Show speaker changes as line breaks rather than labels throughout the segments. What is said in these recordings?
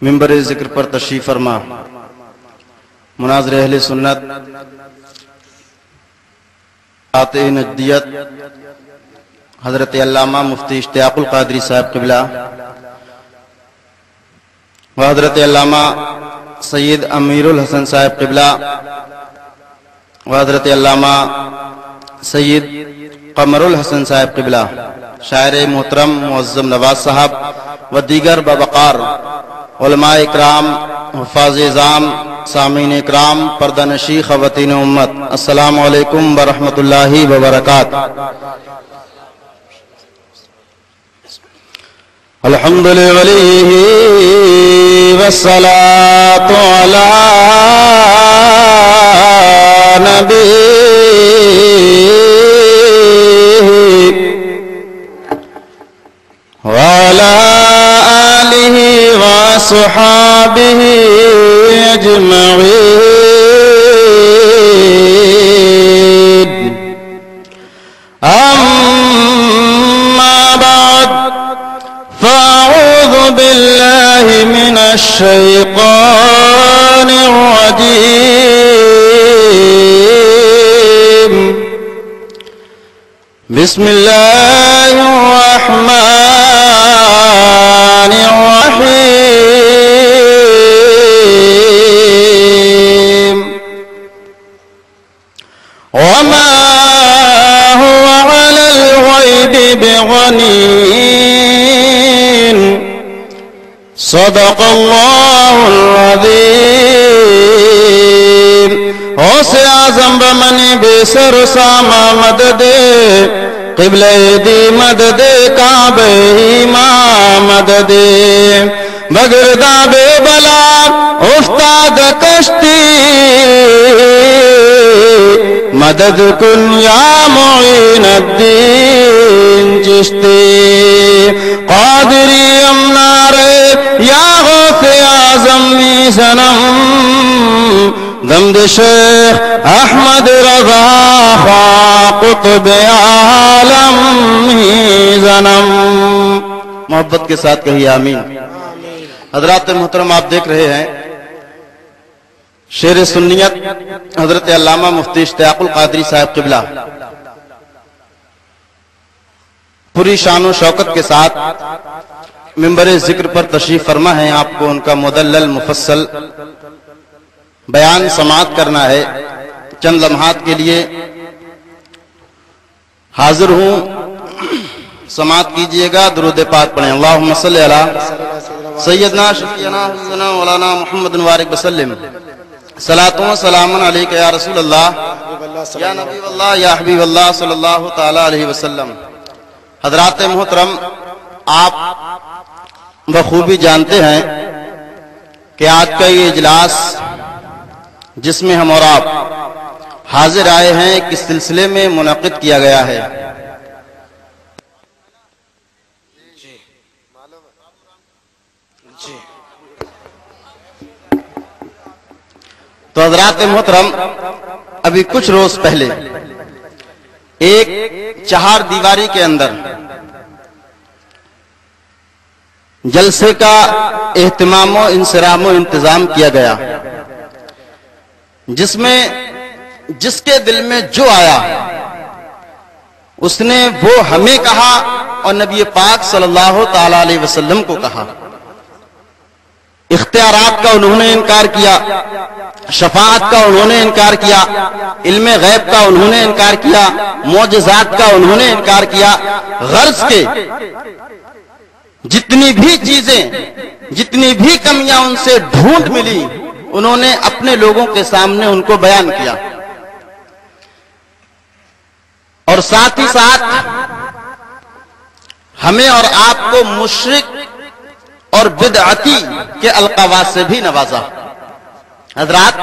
منبر ذکر پر تشریف فرما مناظر اہل سنت قاطع نجدیت حضرت علامہ مفتی اشتیاق القادری صاحب قبلہ و حضرت علامہ سید امیر الحسن صاحب قبلہ و حضرت علامہ سید قمر الحسن صاحب قبلہ، شاعر محترم معظم نواز صاحب و دیگر بوقار علماء اکرام، حفاظ اعظام، سامعین اکرام، پردہ نشی خواتین امت، السلام علیکم ورحمۃ اللہ وبرکاتہ۔ الحمد للہ والصلاة علی نبی وعلى آله وصحابه أجمعين، أما بعد فأعوذ بالله من الشيطان الرجيم، بسم الله الرحمن الرحيم، وما هو على الغيب بضنين، صدق الله العظيم۔ غوث اعظم بمنی بے سر ساما مدد، قبلہ دی مدد، کعبہ ماں مدد، بگردہ بے بلا افتاد کشتی، مدد کن یا معین الدین چشتی، قادری امنارے یا غوث اعظم می سنم، دمد شیخ احمد رضا خواہ قطب عالم ہی زنم۔ محبت کے ساتھ کہیے آمین۔ حضرات محترم، آپ دیکھ رہے ہیں شیر سنیت حضرت علامہ مفتی اشتیاق القادری صاحب قبلہ پوری شان و شوکت کے ساتھ منبر ذکر پر تشریف فرما ہے۔ آپ کو ان کا مدلل مفصل بیان سماعت کرنا ہے۔ چند لمحات کے لیے حاضر ہوں، سماعت کیجئے گا، درود پاک پڑھیں۔ اللہم صلی علی سیدنا شفیعنا حسننا مولانا محمد وارک وسلم، صلاۃ و سلام علیک یا رسول اللہ یا نبی اللہ یا حبیب اللہ صلی اللہ تعالی علیہ وسلم۔ حضرات محترم، آپ بخوبی جانتے ہیں کہ آج کا یہ اجلاس جس میں ہم اور آپ حاضر آئے ہیں کس سلسلے میں منعقد کیا گیا ہے؟ تو حضرات محترم، ابھی کچھ روز پہلے ایک چہار دیواری کے اندر جلسے کا اہتمام و انصرام و انتظام کیا گیا، جس میں جس کے دل میں جو آیا اس نے وہ ہمیں کہا اور نبی پاک صلی اللہ تعالی علیہ وسلم کو کہا۔ اختیارات کا انہوں نے انکار کیا، شفاعت کا انہوں نے انکار کیا، علم غیب کا انہوں نے انکار کیا، معجزات کا انہوں نے انکار کیا۔ غرض کے جتنی بھی چیزیں، جتنی بھی کمیاں ان سے ڈھونڈ ملی، انہوں نے اپنے لوگوں کے سامنے ان کو بیان کیا، اور ساتھ ہی ساتھ ہمیں اور آپ کو مشرک اور بدعتی کے القابات سے بھی نوازا۔ حضرات،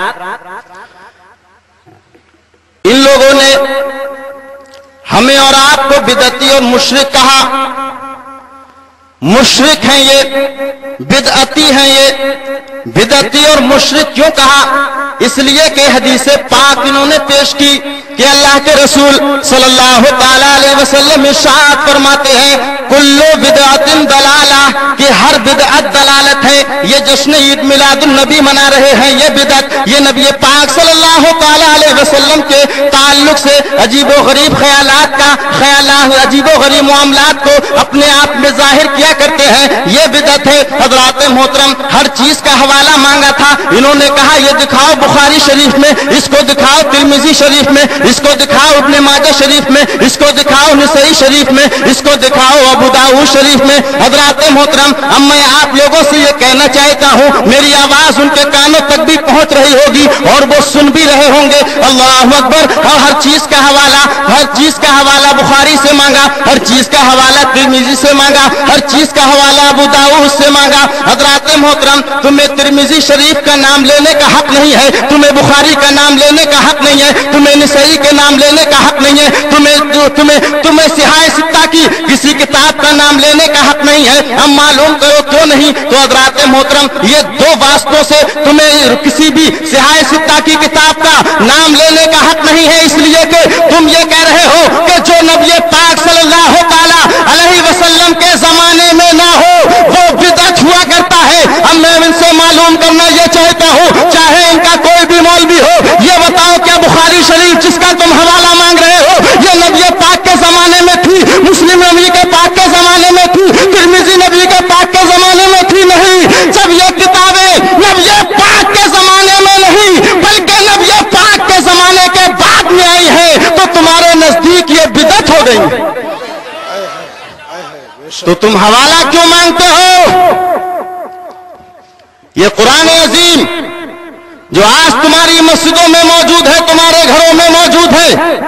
ان لوگوں نے ہمیں اور آپ کو بدعتی اور مشرک کہا۔ مشرک ہیں یہ، بدعتی ہیں یہ۔ بدعتی اور مشرک کیوں کہا؟ اس لیے کہ حدیث پاک انہوں نے پیش کی کہ اللہ کے رسول صلی اللہ تعالی علیہ وسلم ارشاد فرماتے ہیں کل بدعت دلالہ، کہ ہر بدعت دلالت ہے یہ جشن عید میلاد النبی منا رہے ہیں، یہ بدعت، یہ نبی پاک صلی اللہ تعالی علیہ وسلم کے تعلق سے عجیب و غریب خیالات عجیب و غریب معاملات کو اپنے آپ میں ظاہر کیا کرتے ہیں، یہ بدعت ہے۔ حضرات محترم، ہر چیز کا حوالہ مانگا تھا، انہوں نے کہا یہ دکھاؤ بخاری شریف میں، اس کو دکھاؤ ترمذی شریف میں، اس کو دکھاؤ ابن ماجہ شریف میں، اس کو دکھاؤ نسائی شریف میں، اس کو دکھاؤ ابو داؤد شریف میں۔ حضرات محترم، اب میں آپ لوگوں سے یہ کہنا چاہتا ہوں، میری آواز ان کے کانوں تک بھی پہنچ رہی ہوگی اور وہ سن بھی رہے ہوں گے، اللہ اکبر۔ اور ہر چیز کا حوالہ بخاری سے مانگا، ہر چیز کا حوالہ ترمذی سے مانگا، ہر چیز کا حوالہ ابو داؤد سے مانگا۔ حضرات محترم، تمہیں ترمذی شریف کا نام لینے کا حق نہیں ہے، تمہیں بخاری کا نام لینے کا حق نہیں ہے، تمہیں نسائی کے نام لینے کا حق نہیں ہے، تمہیں صحاح ستہ کی کسی کتاب کا نام لینے کا حق نہیں ہے۔ اب معلوم کرو کیوں نہیں؟ تو حضرات محترم، یہ دو واسطوں سے تمہیں کسی بھی صحاح ستہ کی کتاب کا نام لینے کا حق نہیں ہے، اس لیے کہ تم یہ کہہ رہے ہو کہ جو نبی پاک صلی اللہ تعالی علیہ وسلم کے زمانے میں نہ ہو وہ بدعت ہوا کرتا ہے۔ اب میں ان سے معلوم کرنا یہ چاہتا ہوں، چاہے ان کا کوئی بھی مولوی ہو، یہ بتاؤ کیا بخاری شریف جس کا تم حوالہ مانگ رہے ہو یہ نبی پاک کے زمانے میں تھی؟ مسلم نبی کے پاک کے زمانے میں تھی؟ ترمذی نبی کے پاک کے زمانے میں تھی؟ نہیں۔ جب یہ کتابیں نبی پاک کے زمانے میں نہیں بلکہ نبی پاک کے زمانے کے بعد میں آئی ہے تو تمہارے نزدیک یہ بدعت ہو گئی، تو تم حوالہ کیوں مانگتے ہو؟ یہ قرآن عظیم جو آج تمہاری مسجدوں میں موجود ہے، تمہارے گھروں میں موجود ہے،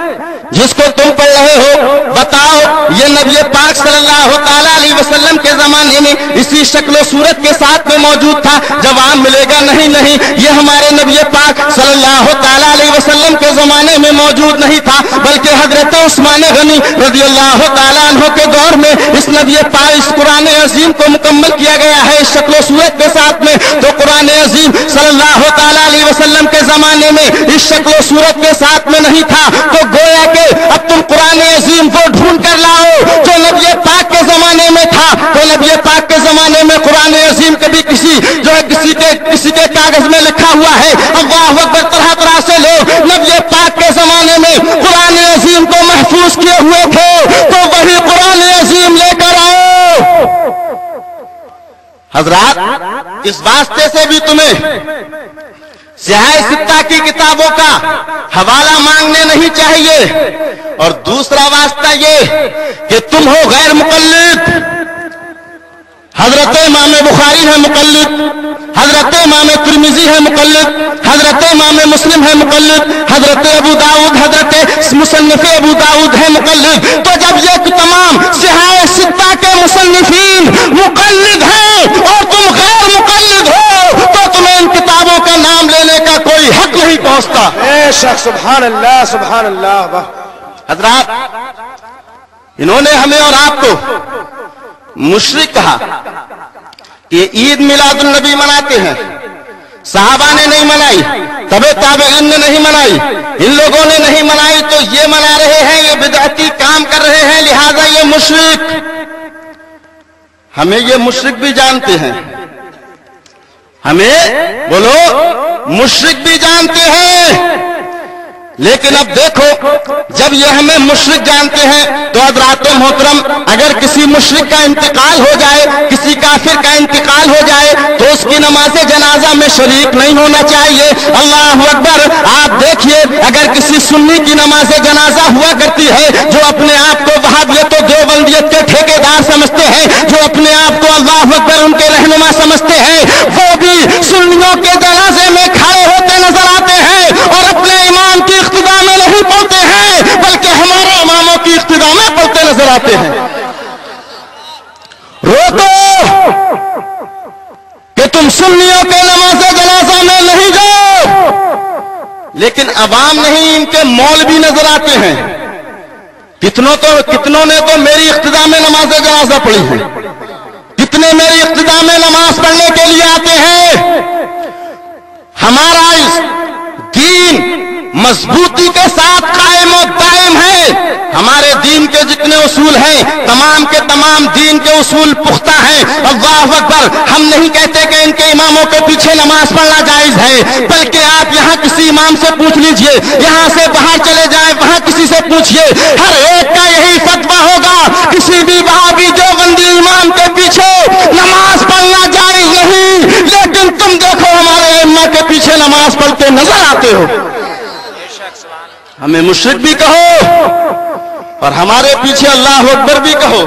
جس کو تم پڑھ رہے ہو، بتاؤ یہ نبی پاک صلی اللہ تعالی علیہ وسلم کے زمانے میں اسی شکل و صورت کے ساتھ میں موجود تھا؟ جواب ملے گا نہیں، یہ ہمارے نبی پاک صلی اللہ تعالی علیہ وسلم کے زمانے میں موجود نہیں تھا، بلکہ حضرت عثمان غنی رضی اللہ تعالی عنہ کے دور میں اس نبی پاک اس قرآن عظیم کو مکمل کیا گیا ہے اس شکل و صورت کے ساتھ میں۔ تو قرآن عظیم صلی اللہ تعالی علیہ وسلم کے زمانے میں اس شکل و صورت کے ساتھ میں نہیں تھا، تو گویا کہ اب تم قرآن عظیم کو ڈھونڈ کر لاؤ جو نبی پاک کے زمانے میں تھا۔ تو نبی پاک کے زمانے میں قرآن عظیم کبھی کسی کے کاغذ میں لکھا ہوا ہے؟ اللہ اکبر، طرح طرح سے لوگ نبی پاک کے زمانے میں قرآن عظیم کو محفوظ کیے ہوئے تھے، تو وہی قرآن عظیم لے کر آؤ۔ حضرات، اس واسطے سے بھی تمہیں صحاح ستہ کی کتابوں کا حوالہ مانگنے نہیں چاہیے، اور دوسرا واسطہ یہ کہ تم ہو غیر مقلد۔ حضرت امام بخاری ہے مقلد، حضرت امام ترمذی ہے مقلد، حضرت امام مسلم ہے مقلد، حضرت ابو داؤد، حضرت مصنف ابو داؤد ہے مقلد۔ تو جب یہ تمام صحاح ستہ کے مصنفین مقلد ہیں اور تم غیر مقلد ہو تو تمہیں ان کتابوں کا نام لینے کا کوئی حق نہیں پہنچتا۔
بے شک، سبحان اللہ، سبحان اللہ۔
حضرات، انہوں نے ہمیں اور آپ کو مشرک کہا کہ عید میلاد النبی مناتے ہیں، صحابہ نے نہیں منائی، تبع تابعین نے نہیں منائی، ان لوگوں نے نہیں منائی، تو یہ منا رہے ہیں، یہ بدعتی کام کر رہے ہیں، لہذا یہ مشرک۔ ہمیں یہ مشرک بھی جانتے ہیں، ہمیں بولو مشرک بھی جانتے ہیں، لیکن اب دیکھو جب یہ ہمیں مشرک جانتے ہیں تو حضرات محترم اگر کسی مشرک کا انتقال ہو جائے، کسی کافر کا انتقال ہو جائے تو اس کی نماز جنازہ میں شریک نہیں ہونا چاہیے۔ اللہ اکبر۔ آپ دیکھیے اگر کسی سنی کی نماز جنازہ ہوا کرتی ہے جو اپنے آپ کو وہابیت و دیوبندیت کے ٹھیکیدار سمجھتے ہیں، جو اپنے آپ کو اللہ اکبر ان کے رہنما سمجھتے ہیں، وہ بھی سنیوں کے جنازے میں کھڑے ہوتے نظر آتے ہیں اور اپنے امام کی اقتداء میں نہیں پڑھتے ہیں بلکہ ہمارے اماموں کی اقتداء میں پڑھتے نظر آتے ہیں۔ روکو کہ تم سنیوں کے نماز جنازہ میں نہیں جاؤ، لیکن عوام نہیں ان کے مولوی نظر آتے ہیں۔ کتنوں نے تو میری اقتداء میں نماز جنازہ پڑھی ہے، کتنے میری اقتداء میں نماز پڑھنے کے لیے آتے ہیں۔ ہمارا دین مضبوطی کے ساتھ قائم و دائم ہے، ہمارے دین کے جتنے اصول ہیں، تمام کے تمام دین کے اصول پختہ ہیں۔ اللہ اکبر۔ ہم نہیں کہتے کہ ان کے اماموں کے پیچھے نماز پڑھنا جائز ہے، بلکہ آپ یہاں کسی امام سے پوچھ لیجئے، یہاں سے باہر چلے جائیں وہاں کسی سے پوچھئے، ہر ایک کا یہی فتویٰ ہوگا، کسی بھی وہابی دیوبندی امام کے پیچھے نماز پڑھنا جائز نہیں۔ لیکن تم دیکھو ہمارے ائمہ کے پیچھے نماز پڑھتے نظر آتے ہو، ہمیں مشرک بھی کہو اور ہمارے پیچھے اللہ اکبر بھی کہو۔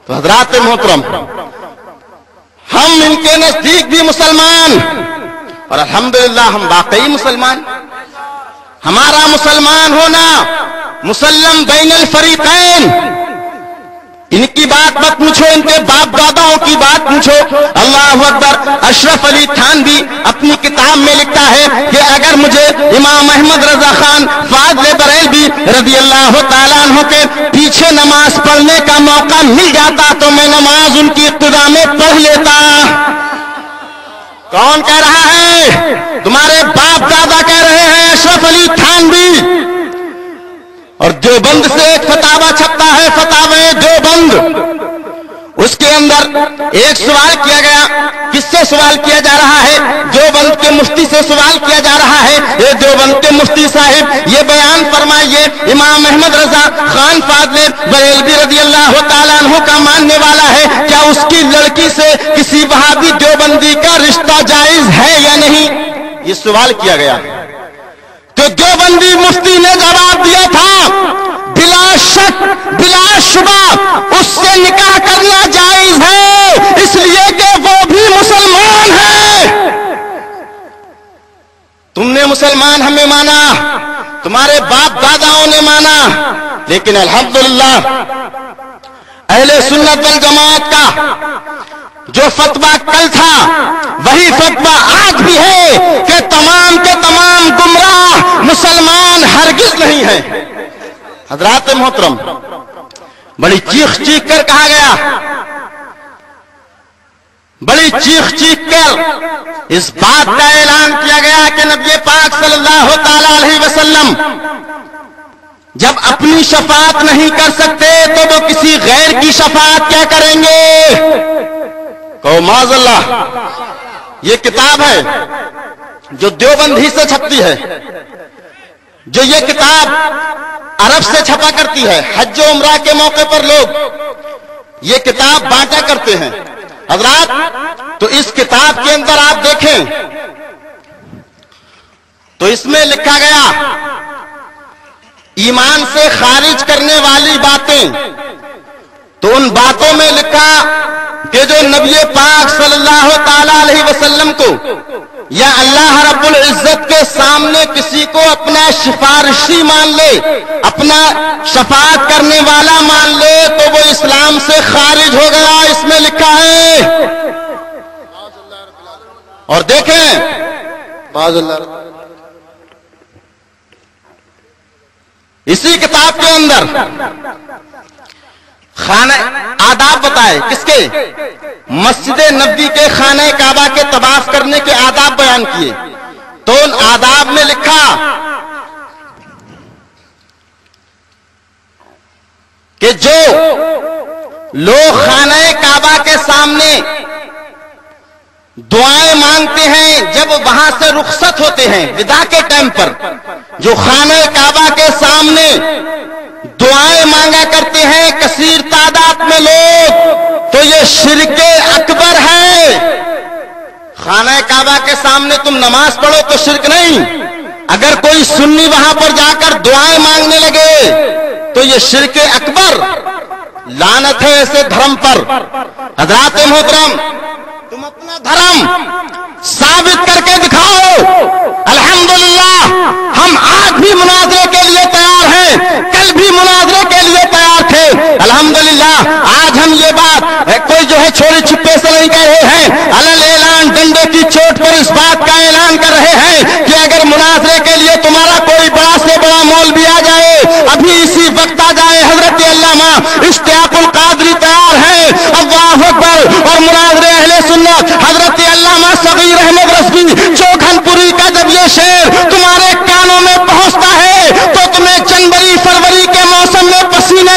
تو حضرات محترم، ہم ان کے نزدیک بھی مسلمان، اور الحمدللہ ہم واقعی مسلمان۔ ہمارا مسلمان ہونا مسلم بین الفریقین۔ ان کی بات مت پوچھو، ان کے باپ داداؤں کی بات پوچھو۔ اللہ اکبر۔ اشرف علی تھانوی اپنی کتاب میں لکھتا ہے کہ اگر مجھے امام احمد رضا خان فاضل بریلوی رضی اللہ تعالیٰ عنہ کے پیچھے نماز پڑھنے کا موقع مل جاتا تو میں نماز ان کی ابتدا میں پڑھ لیتا۔ کون کہہ رہا ہے؟ تمہارے باپ دادا کہہ رہے ہیں، اشرف علی تھانوی۔ اور دیوبند سے ایک فتاوی چھپتا ہے، فتاوی دیوبند، اس کے اندر ایک سوال کیا گیا۔ کس سے سوال کیا جا رہا ہے؟ دیوبند کے مفتی سے سوال کیا جا رہا ہے۔ اے دیوبند کے مفتی صاحب، یہ بیان فرمائیے، امام احمد رضا خان فاضل بریلوی رضی اللہ تعالیٰ عنہ کا ماننے والا ہے، کیا اس کی لڑکی سے کسی وہابی دیوبندی کا رشتہ جائز ہے یا نہیں؟ یہ سوال کیا گیا تو دیوبندی مفتی نے جواب دیا تھا، بلا شک بلا شبہ اس سے نکاح کرنا جائز ہے، اس لیے کہ وہ بھی مسلمان ہے۔ تم نے مسلمان ہمیں مانا، تمہارے باپ داداؤں نے مانا، لیکن الحمدللہ اہل سنت والجماعت کا جو فتویٰ کل تھا وہی فتویٰ آج بھی ہے کہ تمام کے تمام گمراہ مسلمان ہرگز نہیں ہیں۔ حضرات محترم، بڑی چیخ چیخ کر کہا گیا، بڑی چیخ چیخ کر اس بات کا اعلان کیا گیا کہ نبی پاک صلی اللہ تعالی علیہ وسلم جب اپنی شفاعت نہیں کر سکتے تو وہ کسی غیر کی شفاعت کیا کریں گے؟ کہو معاذ اللہ۔ یہ کتاب ہے جو دیوبند ہی سے چھپتی ہے، جو یہ کتاب عرب سے چھپا کرتی ہے۔ حج و عمرہ کے موقع پر لوگ یہ کتاب بانٹا کرتے ہیں۔ حضرات، تو اس کتاب کے اندر آپ دیکھیں تو اس میں لکھا گیا ایمان سے خارج کرنے والی باتیں، تو ان باتوں میں لکھا کہ جو نبی پاک صلی اللہ تعالی علیہ وسلم کو یا اللہ رب العزت کے سامنے کسی کو اپنا سفارشی مان لے، اپنا شفاعت کرنے والا مان لے تو وہ اسلام سے خارج ہو گیا، اس میں لکھا ہے۔ اور دیکھیں اسی کتاب کے اندر خانہ آداب بتائے، کس کے؟ مسجد نبوی کے خانہ کعبہ کے طواف کرنے کے آداب بیان کیے، تو ان آداب میں لکھا کہ جو لوگ خانہ کعبہ کے سامنے دعائیں مانگتے ہیں جب وہاں سے رخصت ہوتے ہیں ودا کے ٹائم پر، جو خانہ کعبہ کے سامنے دعائیں مانگا کرتے ہیں کثیر تعداد میں لوگ، تو یہ شرک اکبر ہے۔ خانہ کعبہ کے سامنے تم نماز پڑھو تو شرک نہیں، اگر کوئی سنی وہاں پر جا کر دعائیں مانگنے لگے تو یہ شرک اکبر، لعنت ہے ایسے دھرم پر۔ حضرات محترم، تم اپنا دھرم ثابت کر کے دکھاؤ۔ الحمدللہ ہم آج بھی مناظرے کے لیے تیار ہیں، کل بھی مناظرے کے لیے تیار تھے۔ الحمدللہ آج ہم یہ بات کوئی جو ہے چھوڑی چھپے سے نہیں کہہ رہے ہیں، علل اعلان ڈنڈے کی چوٹ پر اس بات کا اعلان کر رہے ہیں کہ اگر مناظرے کے لیے تمہارا کوئی بڑا سے بڑا مولوی آ جائے، ابھی اسی وقت آ جائے، حضرت علامہ اشتیاق القادری تیار ہے، اللہ اکبر۔ اور مناظرے اہل سنت حضرت علامہ صغیر احمد رضوی چوکھن پوری کا جب یہ شعر تمہارے کانوں میں پہنچتا ہے تو تمہیں جنوری فروری کے موسم میں پسینے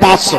500।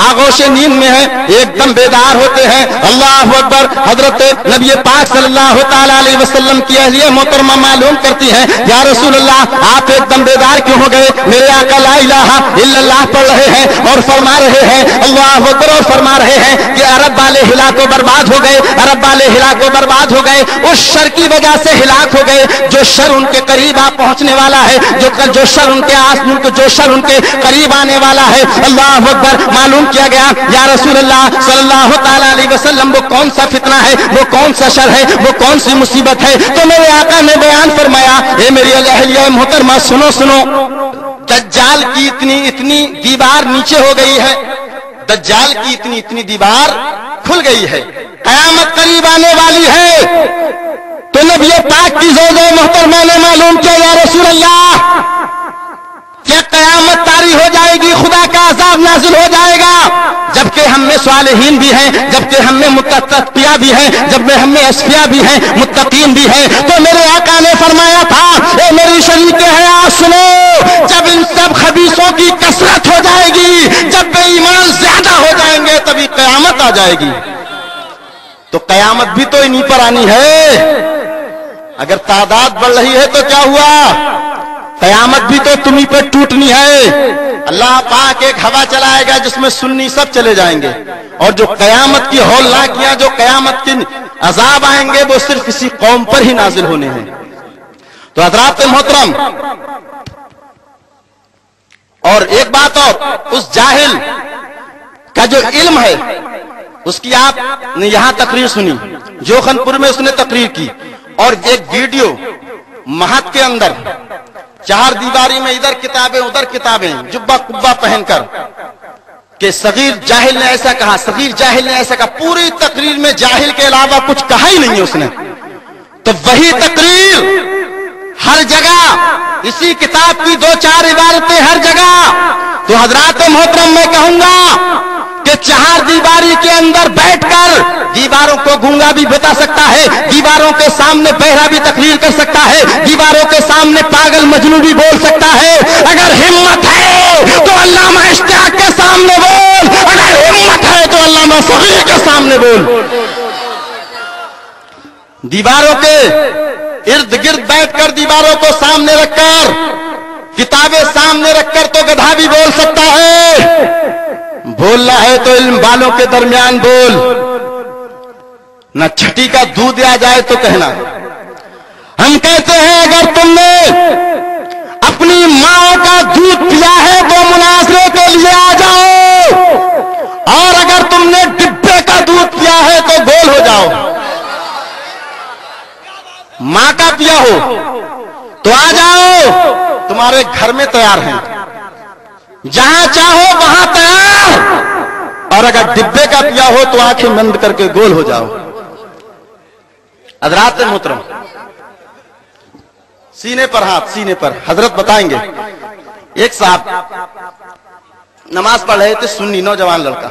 آغوش نیند میں ہے، ایک دم بیدار ہوتے ہیں، اللہ اکبر، حضرت نبی پاک صلی اللہ تعالی علیہ وسلم کی اہلیہ محترمہ معلوم کرتی ہیں، یا رسول اللہ آپ ایک دم بیدار کیوں ہو گئے؟ میرے آقا لا الہ الا اللہ پڑھ رہے ہیں اور فرما رہے ہیں اللہ اکبر، اور فرما رہے ہیں کہ عرب والے ہلاک و برباد ہو گئے، عرب والے ہلاک و برباد ہو گئے، اس شر کی وجہ سے ہلاک ہو گئے جو شر ان کے قریب آ پہنچنے والا ہے، جو شر ان کے قریب آنے والا ہے۔ اللہ اکبر، معلوم کیا گیا یا رسول اللہ صلی اللہ تعالی علیہ وسلم وہ کون سا فتنہ ہے، وہ کون سا شر ہے، وہ کون سی مصیبت ہے؟ تو میرے آقا نے بیان فرمایا، اے میری اہلیہ محترمہ سنو سنو، دجال کی اتنی دیوار نیچے ہو گئی ہے، دجال کی اتنی دیوار کھل گئی ہے، قیامت قریب آنے والی ہے۔ تو نبی پاک کی زوجہ محترمہ نے معلوم کیا یا رسول اللہ کہ قیامت طاری ہو جائے گی، خدا کا عذاب نازل ہو جائے گا، جبکہ ہم میں صالحین بھی ہیں، جبکہ ہم میں متقیہ بھی ہیں، جب ہم میں اصفیاء بھی ہیں، متقین بھی ہیں۔ تو میرے آقا نے فرمایا تھا، اے میری شریک حیات سنو، جب ان سب خبیثوں کی کثرت ہو جائے گی، جب بے ایمان زیادہ ہو جائیں گے، تبھی قیامت آ جائے گی۔ تو قیامت بھی تو انہی پر آنی ہے، اگر تعداد بڑھ رہی ہے تو کیا ہوا؟ قیامت بھی تو تمہیں پہ ٹوٹنی ہے۔ اللہ پاک ایک ہوا چلائے گا جس میں سنی سب چلے جائیں گے، اور جو قیامت کی ہولناکیاں، جو قیامت کی عذاب آئیں گے، وہ صرف اسی قوم پر ہی نازل ہونے ہیں۔ تو حضرات محترم، اور ایک بات اور، اس جاہل کا جو علم ہے اس کی آپ نے یہاں تقریر سنی، جوخن پور میں اس نے تقریر کی، اور ایک ویڈیو مہد کے اندر چار دیواری میں ادھر کتابیں ادھر کتابیں، جبہ کبا پہن کر، کہ صغیر جاہل نے ایسا کہا، صغیر جاہل نے ایسا کہا، پوری تقریر میں جاہل کے علاوہ کچھ کہا ہی نہیں اس نے۔ تو وہی تقریر ہر جگہ، اسی کتاب کی دو چار عبارتیں ہر جگہ۔ تو حضرات محترم میں کہوں گا کہ چہار دیواری کے اندر بیٹھ کر دیواروں کو گونگا بھی بتا سکتا ہے، دیواروں کے سامنے بہرا بھی تقریر کر سکتا ہے، دیواروں کے سامنے پاگل مجنون بھی بول سکتا ہے۔ اگر ہمت ہے تو علامہ اشتیاق کے سامنے بول، اگر ہمت ہے تو علامہ صغیر کے سامنے بول۔ دیواروں کے ارد گرد بیٹھ کر، دیواروں کو سامنے رکھ کر، کتابیں سامنے رکھ کر تو گدھا بھی بول سکتا ہے۔ بولنا ہے تو علم والوں کے درمیان بول، نہ چھٹی کا دودھ آ جائے تو کہنا۔ ہم کہتے ہیں اگر تم نے اپنی ماں کا دودھ پیا ہے تو مناظرے کے لیے آ جاؤ، اور اگر تم نے ڈبے کا دودھ پیا ہے تو گول ہو جاؤ۔ ماں کا پیا ہو تو آ جاؤ، تمہارے گھر میں تیار ہیں، جہاں چاہو وہاں تیار، اور اگر ڈبے کا پیا ہو تو آنکھیں بند کر کے گول ہو جاؤ۔ حضرات محترم، سینے پر ہاتھ، سینے پر، حضرت بتائیں گے۔ ایک صاحب نماز پڑھ رہے تھے، سنی نوجوان لڑکا،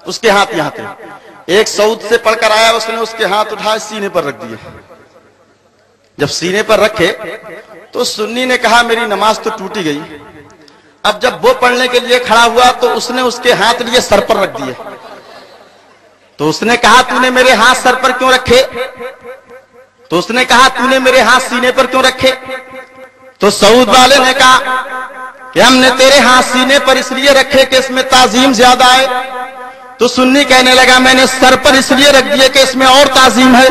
اس کے ہاتھ یہاں تھے، ایک سعود سے پڑھ کر آیا، اس نے اس کے ہاتھ اٹھائے سینے پر رکھ دیے۔ جب سینے پر رکھے تو سنی نے کہا میری نماز تو ٹوٹی گئی۔ اب جب وہ پڑھنے کے لیے کھڑا ہوا تو اس نے اس کے ہاتھ لیے سر پر رکھ دیے۔ تو اس نے کہا تو نے میرے ہاتھ سر پر کیوں رکھے؟ تو اس نے کہا تو نے میرے ہاتھ سینے پر کیوں رکھے؟ تو سعود والے نے کہا کہ ہم نے تیرے ہاتھ سینے پر اس لیے رکھے کہ اس میں تعظیم زیادہ ہے۔ تو سنی کہنے لگا میں نے سر پر اس لیے رکھ دیے کہ اس میں اور تعظیم ہے۔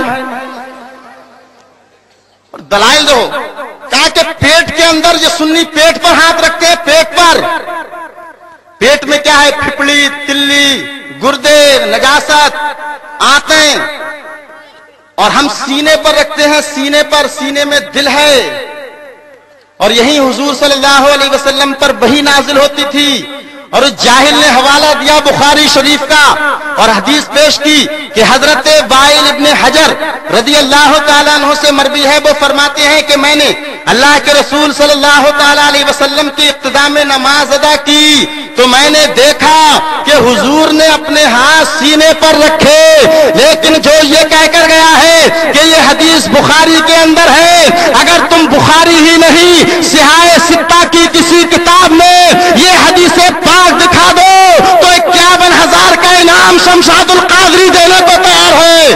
اور دلائل دو، کہا کہ پیٹ کے اندر، یہ سنی پیٹ پر ہاتھ رکھتے ہیں، پیٹ پر، پیٹ میں کیا ہے؟ پھپڑی، تلی، گردے، نجاست، آنتیں، اور ہم سینے پر رکھتے ہیں، سینے پر، سینے میں دل ہے۔ اور یہی حضور صلی اللہ علیہ وسلم پر وحی نازل ہوتی تھی، اور اس جاہل نے حوالہ دیا بخاری شریف کا اور حدیث پیش کی کہ حضرت وائل ابن حجر رضی اللہ تعالیٰ عنہ سے مروی ہے، وہ فرماتے ہیں کہ میں نے اللہ کے رسول صلی اللہ تعالیٰ علیہ وسلم کی ابتدا میں نماز ادا کی تو میں نے دیکھا کہ حضور نے اپنے ہاتھ سینے پر رکھے، لیکن جو یہ کہہ کر گیا ہے کہ یہ حدیث بخاری کے اندر ہے، اگر تم بخاری ہی نہیں سیاہ ستہ کی کسی کتاب میں یہ حدیث پاک دکھا دو تو 51,000 کا انعام شمشاد القادری دینے کو تیار ہے.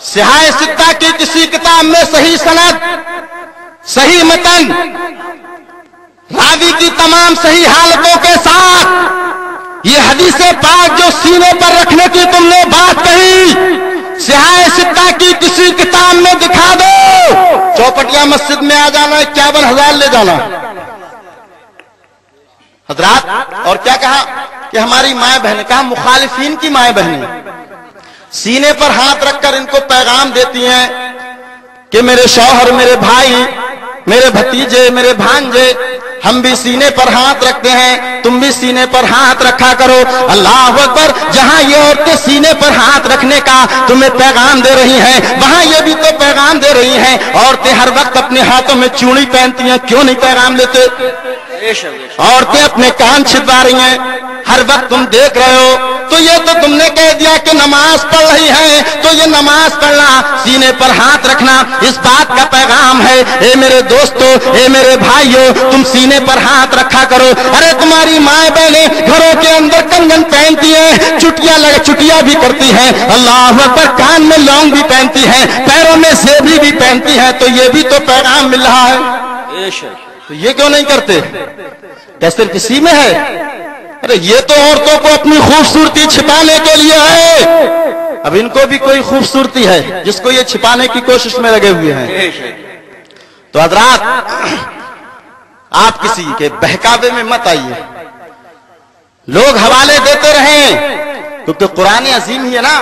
صحاح ستہ کی کسی کتاب میں صحیح سند، صحیح متن، راوی کی تمام صحیح حالتوں کے ساتھ یہ حدیث پاک جو سینے پر رکھنے کی تم نے بات کہی، صحاح ستہ کی کسی کتاب میں دکھا دو. چوپٹیا مسجد میں آ جانا، 51,000 لے جانا. حضرات اور کیا کہا کہ ہماری مائیں بہنیں، کہا مخالفین کی مائیں بہنیں سینے پر ہاتھ رکھ کر ان کو پیغام دیتی ہیں کہ میرے شوہر، میرے بھائی، میرے بھتیجے، میرے بھانجے، ہم بھی سینے پر ہاتھ رکھتے ہیں، تم بھی سینے پر ہاتھ رکھا کرو. اللہ اکبر. جہاں یہ عورتیں سینے پر ہاتھ رکھنے کا تمہیں پیغام دے رہی ہیں، وہاں یہ بھی تو پیغام دے رہی ہیں. عورتیں ہر وقت اپنے ہاتھوں میں چوڑی پہنتی ہیں، کیوں نہیں پیغام لیتے؟ عورتیں اپنے کان چھپا رہی ہیں، ہر وقت تم دیکھ رہے ہو. تو یہ تو تم نے کہہ دیا کہ نماز پڑھ رہی ہے، تو یہ نماز پڑھنا، سینے پر ہاتھ رکھنا اس بات کا پیغام ہے. اے میرے دوستو، اے میرے بھائیو، تم سینے پر ہاتھ رکھا کرو. ارے تمہاری مائیں بہنیں گھروں کے اندر کنگن پہنتی ہیں، چٹیاں بھی کرتی ہیں، اللہ اکبر، کان میں لونگ بھی پہنتی ہیں، پیروں میں زیبری بھی پہنتی ہیں، تو یہ بھی تو پیغام مل رہا ہے. تو یہ کیوں نہیں کرتے؟ کیا صرف اسی میں ہے؟ ارے یہ تو عورتوں کو اپنی خوبصورتی چھپانے کے لیے ہے. اب ان کو بھی کوئی خوبصورتی ہے جس کو یہ چھپانے کی کوشش میں لگے ہوئے ہیں. تو حضرات آپ کسی کے بہکاوے میں مت آئیے. لوگ حوالے دیتے رہیں کیونکہ قرآن عظیم ہی ہے نا،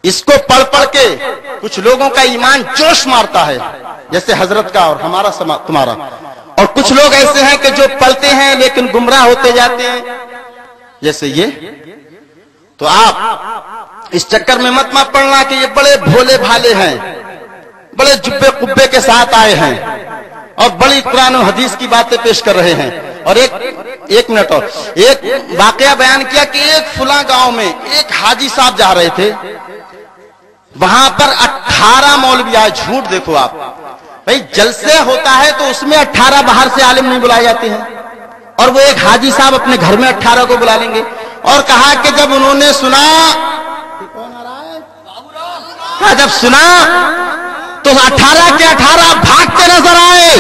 اس کو پڑھ پڑھ کے کچھ لوگوں کا ایمان جوش مارتا ہے، جیسے حضرت کا اور ہمارا تمہارا. اور کچھ لوگ ایسے ہیں کہ جو پڑھتے ہیں لیکن گمراہ ہوتے جاتے ہیں، جیسے یہ. تو آپ اس چکر میں مت پڑنا کہ یہ بڑے بھولے بھالے ہیں، بڑے جبے قبے کے ساتھ آئے ہیں اور بڑی قرآن و حدیث کی باتیں پیش کر رہے ہیں. اور ایک منٹ اور ایک واقعہ بیان کیا کہ ایک فلاں گاؤں میں ایک حاجی صاحب جا رہے تھے، وہاں پر 18 مولوی آئے. جھوٹ دیکھو آپ بھائی، جلسے ہوتا ہے تو اس میں 18 باہر سے عالم نہیں بلائے جاتے ہیں، اور وہ ایک حاجی صاحب اپنے گھر میں 18 کو بلا لیں گے. اور کہا کہ جب انہوں نے سنا، جب سنا تو 18 کے 18 بھاگتے نظر آئے.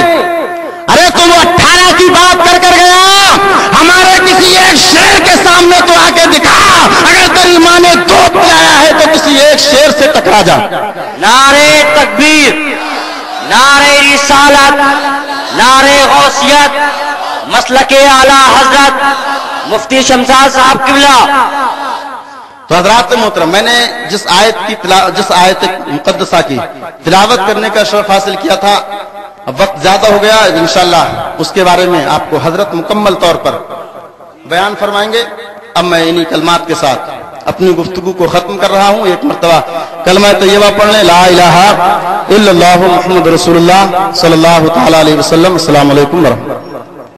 ارے تو وہ 18 کی بات کر گیا، ہمارے کسی ایک شیر کے سامنے تو آ کے دکھا. اگر تیری ماں نے دو پلایا ہے تو کسی ایک شیر سے ٹکرا جا.
نعرے تکبیر، نعرے رسالت، نعرے غوثیت، مسلک اعلی حضرت مفتی شمشاد صاحب قبلہ.
تو حضرات محترم، میں نے جس آیت مقدسہ کی تلاوت کرنے کا شرف حاصل کیا تھا، اب وقت زیادہ ہو گیا، انشاءاللہ اس کے بارے میں آپ کو حضرت مکمل طور پر بیان فرمائیں گے. اب میں انہی کلمات کے ساتھ اپنی گفتگو کو ختم کر رہا ہوں. ایک مرتبہ کلمہ طیبہ پڑھ لیں، لا الہ الا اللہ محمد رسول اللہ صلی اللہ تعالی علیہ وسلم. السلام علیکم ورحمۃ اللہ.